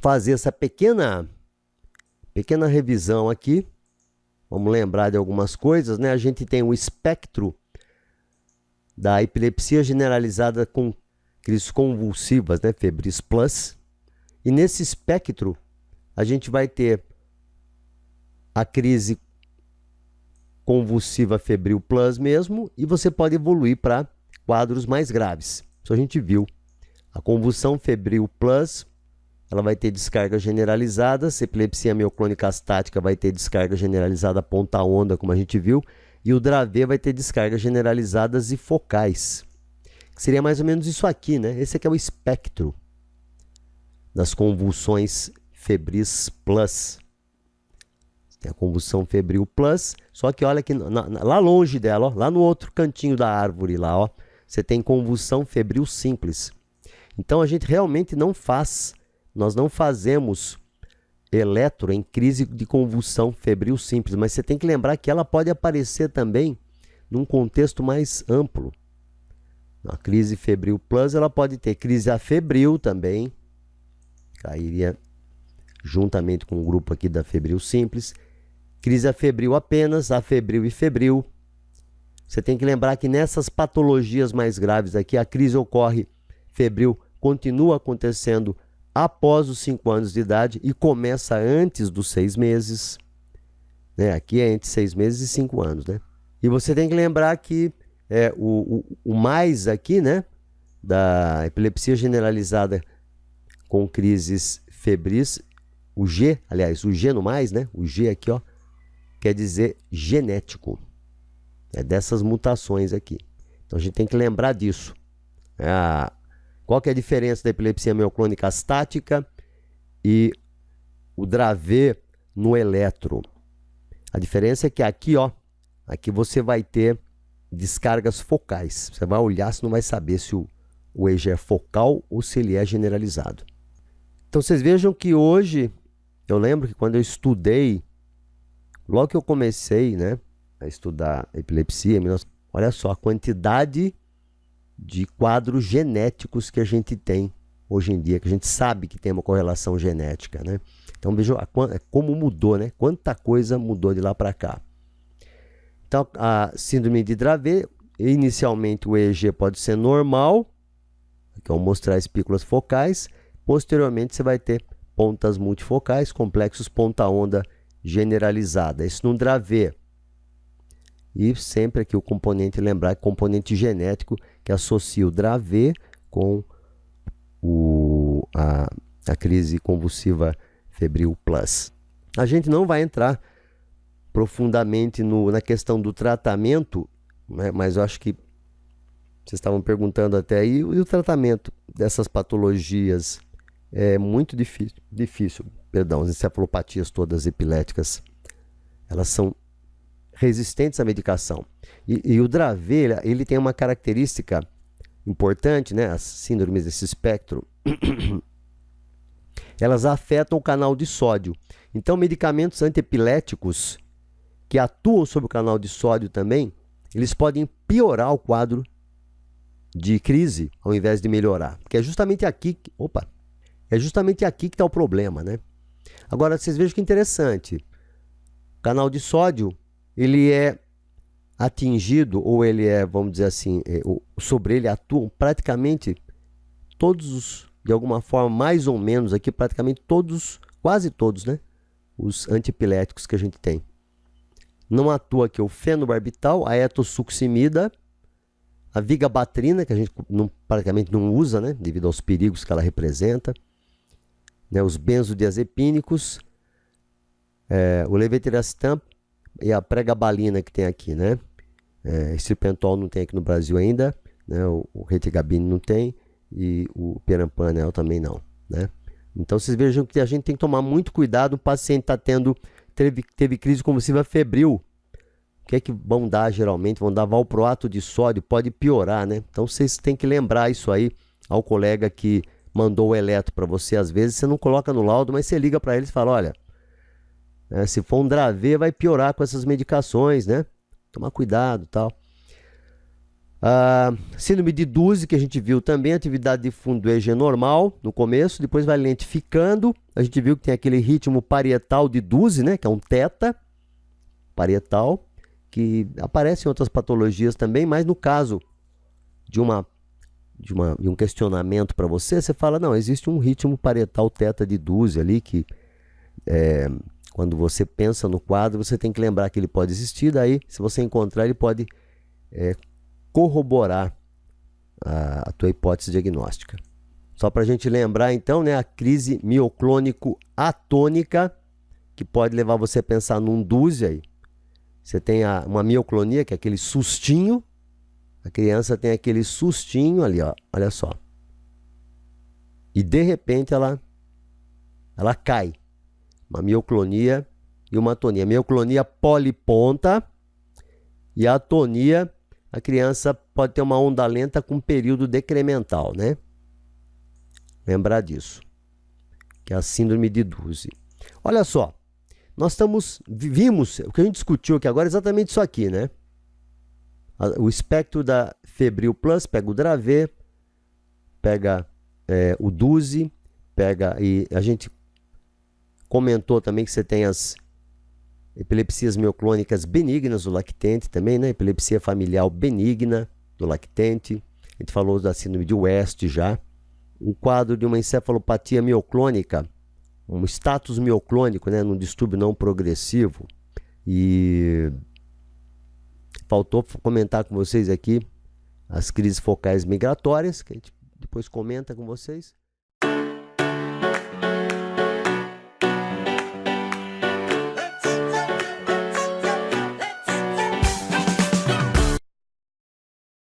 fazer essa pequena revisão aqui. Vamos lembrar de algumas coisas, né? A gente tem o espectro da epilepsia generalizada com crises convulsivas, né? Febris plus. E nesse espectro, a gente vai ter a crise convulsiva febril plus mesmo, e você pode evoluir para quadros mais graves. Isso a gente viu. A convulsão febril plus, ela vai ter descarga generalizada, a epilepsia mioclônica estática vai ter descarga generalizada ponta-onda, como a gente viu, e o Dravet vai ter descargas generalizadas e focais. Seria mais ou menos isso aqui, né? Esse aqui é o espectro das convulsões febris plus. Tem a convulsão febril plus, só que olha aqui, lá longe dela, ó, lá no outro cantinho da árvore, lá, ó, você tem convulsão febril simples. Então a gente realmente nós não fazemos eletro em crise de convulsão febril simples, mas você tem que lembrar que ela pode aparecer também num contexto mais amplo. A crise febril plus, ela pode ter crise afebril também, cairia juntamente com o grupo aqui da febril simples, crise afebril apenas, afebril e febril. Você tem que lembrar que nessas patologias mais graves aqui, a crise ocorre febril, continua acontecendo após os 5 anos de idade e começa antes dos 6 meses. Né? Aqui é entre 6 meses e 5 anos. Né? E você tem que lembrar que o mais aqui, né, da epilepsia generalizada com crises febris, o G, aliás, o G no mais, né, o G aqui, ó, quer dizer genético. É dessas mutações aqui. Então a gente tem que lembrar disso. Qual que é a diferença da epilepsia mioclônica estática e o Dravet no eletro? A diferença é que aqui, ó, aqui você vai ter descargas focais. Você vai olhar, você não vai saber se o EG é focal ou se ele é generalizado. Então vocês vejam que hoje, eu lembro que quando eu estudei, logo que eu comecei, né, a estudar epilepsia, olha só a quantidade de quadros genéticos que a gente tem hoje em dia, que a gente sabe que tem uma correlação genética, né? Então vejam como mudou, né? Quanta coisa mudou de lá para cá. Então a síndrome de Dravet, inicialmente o EEG pode ser normal, que vão mostrar espículas focais, posteriormente você vai ter pontas multifocais, complexos ponta-onda generalizada. Isso no Dravet. E sempre aqui o componente, lembrar que componente genético que associa o Dravet com a crise convulsiva febril plus. A gente não vai entrar profundamente na questão do tratamento, né, mas eu acho que vocês estavam perguntando até aí, e o tratamento dessas patologias é muito difícil. Perdão, as encefalopatias todas epiléticas, elas são resistentes à medicação. E o Dravet, ele tem uma característica importante, né? As síndromes desse espectro, elas afetam o canal de sódio. Então, medicamentos antiepiléticos que atuam sobre o canal de sódio também, eles podem piorar o quadro de crise ao invés de melhorar. Porque é justamente aqui, é justamente aqui que está o problema, né? Agora, vocês vejam que interessante. O canal de sódio, ele é atingido, ou ele é, vamos dizer assim, sobre ele atuam praticamente todos, de alguma forma, mais ou menos aqui, praticamente todos, quase todos, né? Os antiepiléticos que a gente tem. Não atua aqui o fenobarbital, a etosuximida, a vigabatrina, que a gente praticamente não usa, né? Devido aos perigos que ela representa, né? Os benzodiazepínicos, o levetiracetam, e a pregabalina que tem aqui, né? Estripentol não tem aqui no Brasil ainda, né? O retigabine não tem e o perampanel também não, né? Então vocês vejam que a gente tem que tomar muito cuidado. O paciente teve crise convulsiva febril. O que é que vão dar geralmente? Vão dar valproato de sódio, pode piorar, né? Então vocês têm que lembrar isso aí ao colega que mandou o eletro para você. Às vezes você não coloca no laudo, mas você liga para ele e fala, olha, se for um Dravet, vai piorar com essas medicações, né? Tomar cuidado e tal. Síndrome de Duse, que a gente viu também, atividade de fundo do EG normal no começo, depois vai lentificando. A gente viu que tem aquele ritmo parietal de Duse, né, que é um teta parietal, que aparece em outras patologias também, mas no caso de um questionamento para você, você fala, não, existe um ritmo parietal teta de Duse ali, que quando você pensa no quadro, você tem que lembrar que ele pode existir, daí se você encontrar, ele pode corroborar a tua hipótese diagnóstica. Só para a gente lembrar então, né, a crise mioclônico atônica, que pode levar você a pensar num Duse aí. Você tem uma mioclonia, que é aquele sustinho, a criança tem aquele sustinho ali, ó, olha só. E de repente ela cai. Uma mioclonia e uma atonia. Mioclonia poliponta e a atonia, a criança pode ter uma onda lenta com período decremental, né? Lembrar disso, que é a síndrome de Duse. Olha só, nós vimos, o que a gente discutiu aqui agora é exatamente isso aqui, né? O espectro da Febril Plus pega o Dravet, pega o Duse, e a gente comentou também que você tem as epilepsias mioclônicas benignas do lactente também, né? Epilepsia familiar benigna do lactente. A gente falou da síndrome de West já. Um quadro de uma encefalopatia mioclônica, um status mioclônico, né? Num distúrbio não progressivo. E faltou comentar com vocês aqui as crises focais migratórias, que a gente depois comenta com vocês.